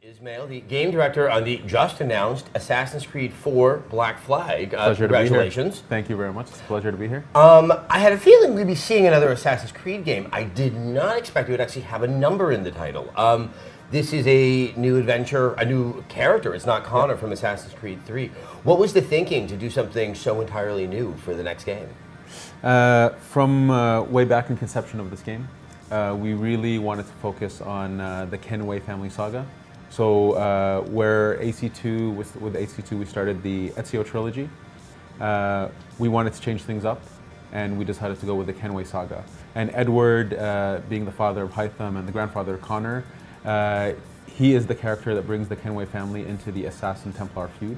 Ismail, the game director on the just announced Assassin's Creed 4 Black Flag. Pleasure Congratulations. To be here. Thank you very much. It's a pleasure to be here. I had a feeling we'd be seeing another Assassin's Creed game. I did not expect it would actually have a number in the title. This is a new adventure, a new character. It's not Connor from Assassin's Creed 3. What was the thinking to do something so entirely new for the next game? From way back in conception of this game, we really wanted to focus on the Kenway family saga. So where AC2, with AC2 we started the Ezio trilogy, we wanted to change things up and we decided to go with the Kenway saga. And Edward, being the father of Hytham and the grandfather of Connor, he is the character that brings the Kenway family into the Assassin-Templar feud.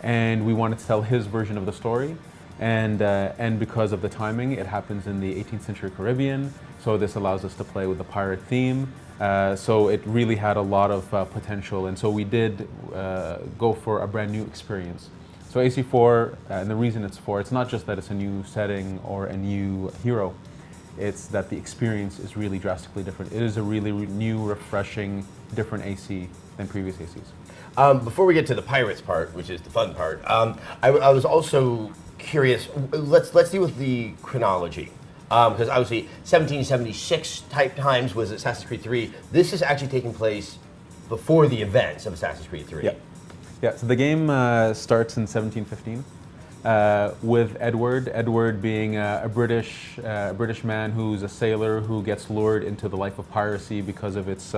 And we wanted to tell his version of the story. And because of the timing, it happens in the 18th century Caribbean, so this allows us to play with the pirate theme. So it really had a lot of potential, and so we did go for a brand new experience. So AC4, and the reason it's 4, it's not just that it's a new setting or a new hero, it's that the experience is really drastically different. It is a really new, refreshing, different AC than previous ACs. Before we get to the pirates part, which is the fun part, I was also curious. Let's deal with the chronology, because obviously 1776 type times was Assassin's Creed 3. This is actually taking place before the events of Assassin's Creed 3. Yeah. So the game starts in 1715 with Edward. Edward being a British man who's a sailor who gets lured into the life of piracy because of its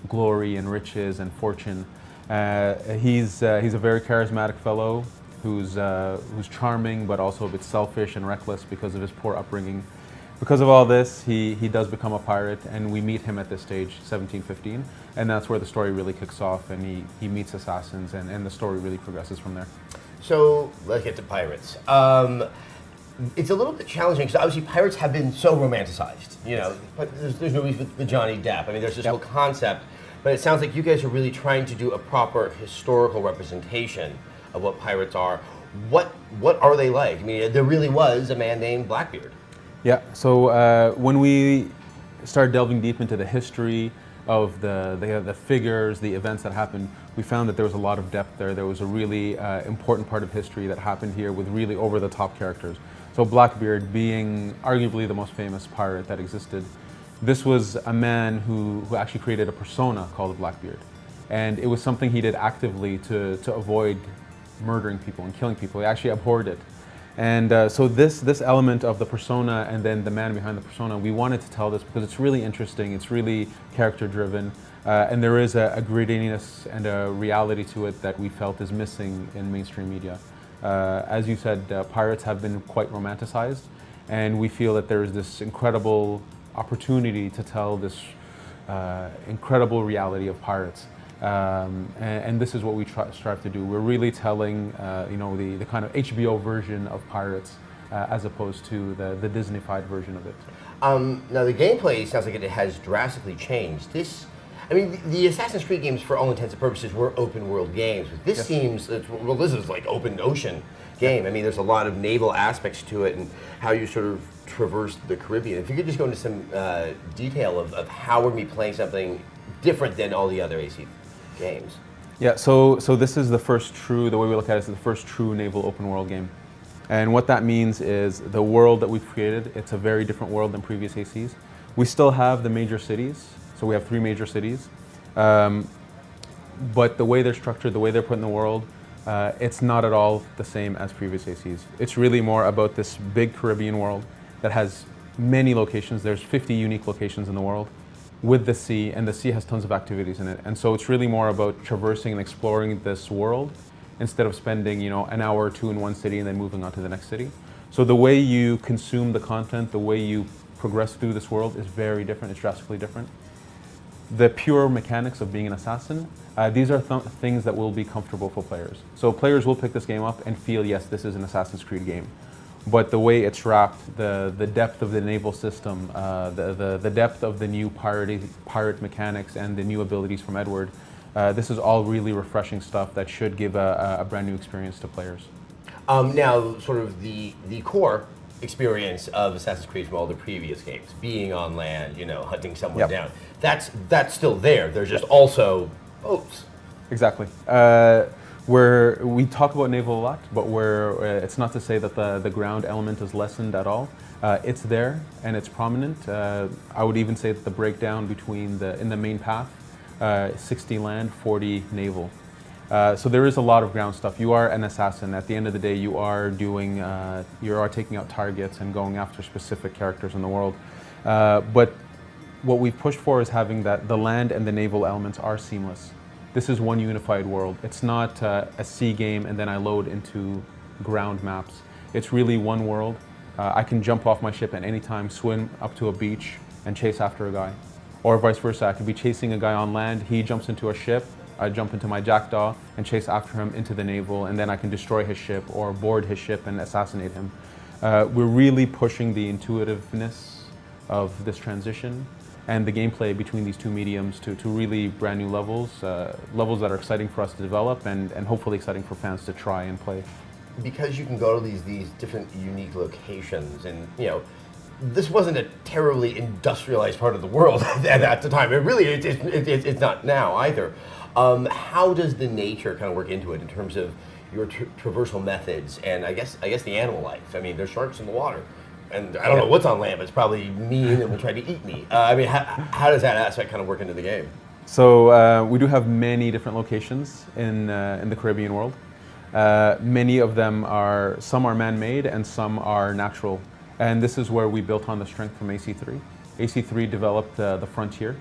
glory and riches and fortune. He's a very charismatic fellow who's charming but also a bit selfish and reckless because of his poor upbringing. Because of all this, he does become a pirate, and we meet him at this stage, 1715, and that's where the story really kicks off, and he meets assassins, and the story really progresses from there. So let's get to pirates. It's a little bit challenging because obviously pirates have been so romanticized, you know, but there's no reason with Johnny Depp. I mean, there's this whole concept, but it sounds like you guys are really trying to do a proper historical representation of what pirates are. What are they like? I mean, there really was a man named Blackbeard. Yeah, so when we started delving deep into the history of the figures, the events that happened, we found that there was a lot of depth there. There was a really important part of history that happened here with really over-the-top characters. So Blackbeard being arguably the most famous pirate that existed, this was a man who actually created a persona called Blackbeard. And it was something he did actively to avoid murdering people and killing people. He actually abhorred it. And so this element of the persona and then the man behind the persona, we wanted to tell this because it's really interesting, it's really character driven, and there is a grittiness and a reality to it that we felt is missing in mainstream media. As you said, pirates have been quite romanticized, and we feel that there is this incredible opportunity to tell this incredible reality of pirates. And this is what we strive to do. We're really telling, the kind of HBO version of pirates as opposed to the Disney-fied version of it. Now the gameplay sounds like it has drastically changed. The Assassin's Creed games, for all intents and purposes, were open-world games. But this seems, this is like open ocean game. I mean, there's a lot of naval aspects to it and how you sort of traverse the Caribbean. If you could just go into some detail of how we're going to be playing something different than all the other AC games. Yeah, so this is the way we look at it is the first true naval open world game. And what that means is the world that we've created, it's a very different world than previous ACs. We still have the major cities, so we have 3 major cities. But the way they're structured, the way they're put in the world, it's not at all the same as previous ACs. It's really more about this big Caribbean world that has many locations. There's 50 unique locations in the world with the sea, and the sea has tons of activities in it. And so it's really more about traversing and exploring this world instead of spending, an hour or 2 in one city and then moving on to the next city. So the way you consume the content, the way you progress through this world is very different, it's drastically different. The pure mechanics of being an assassin, these are things that will be comfortable for players. So players will pick this game up and feel, yes, this is an Assassin's Creed game. But the way it's wrapped, the depth of the naval system, the depth of the new pirate mechanics and the new abilities from Edward, this is all really refreshing stuff that should give a brand new experience to players. Now, sort of the core experience of Assassin's Creed from all the previous games, being on land, hunting someone down, that's still there. There's just also boats. Exactly. We talk about naval a lot, but it's not to say that the ground element is lessened at all. It's there and it's prominent. I would even say that the breakdown between in the main path, 60 land, 40 naval. So there is a lot of ground stuff. You are an assassin. At the end of the day, you are taking out targets and going after specific characters in the world. But what we've pushed for is having that the land and the naval elements are seamless. This is one unified world. It's not a sea game and then I load into ground maps. It's really one world. I can jump off my ship at any time, swim up to a beach and chase after a guy. Or vice versa, I could be chasing a guy on land, he jumps into a ship, I jump into my jackdaw and chase after him into the naval, and then I can destroy his ship or board his ship and assassinate him. We're really pushing the intuitiveness of this transition and the gameplay between these two mediums to really brand new levels, levels that are exciting for us to develop and hopefully exciting for fans to try and play. Because you can go to these different unique locations, and this wasn't a terribly industrialized part of the world at the time. It really it's not now either. How does the nature kind of work into it in terms of your traversal methods and I guess the animal life? I mean, there's sharks in the water. And I don't know what's on land, but it's probably mean and will try to eat me. I mean, how does that aspect kind of work into the game? So we do have many different locations in the Caribbean world. Many of them some are man-made and some are natural. And this is where we built on the strength from AC3. AC3 developed the frontier.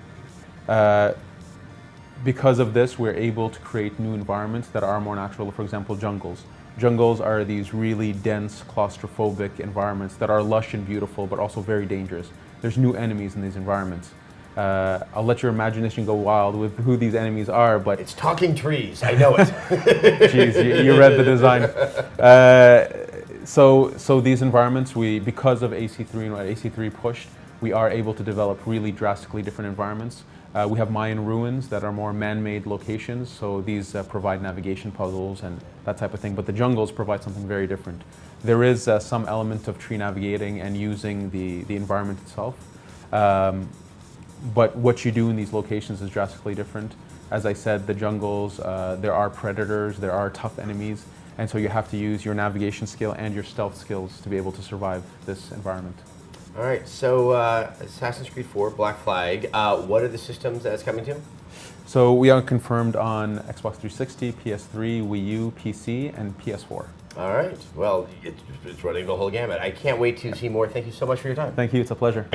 Because of this, we're able to create new environments that are more natural. For example, jungles. Jungles are these really dense, claustrophobic environments that are lush and beautiful, but also very dangerous. There's new enemies in these environments. I'll let your imagination go wild with who these enemies are, but... It's talking trees, I know it. Jeez, you read the design. So these environments, because of AC3 and what AC3 pushed, we are able to develop really drastically different environments. We have Mayan ruins that are more man-made locations, so these provide navigation puzzles and that type of thing, but the jungles provide something very different. There is some element of tree navigating and using the environment itself, but what you do in these locations is drastically different. As I said, the jungles, there are predators, there are tough enemies, and so you have to use your navigation skill and your stealth skills to be able to survive this environment. All right, so Assassin's Creed 4, Black Flag, what are the systems that it's coming to? So we are confirmed on Xbox 360, PS3, Wii U, PC, and PS4. All right, well, it's running the whole gamut. I can't wait to see more. Thank you so much for your time. Thank you, it's a pleasure.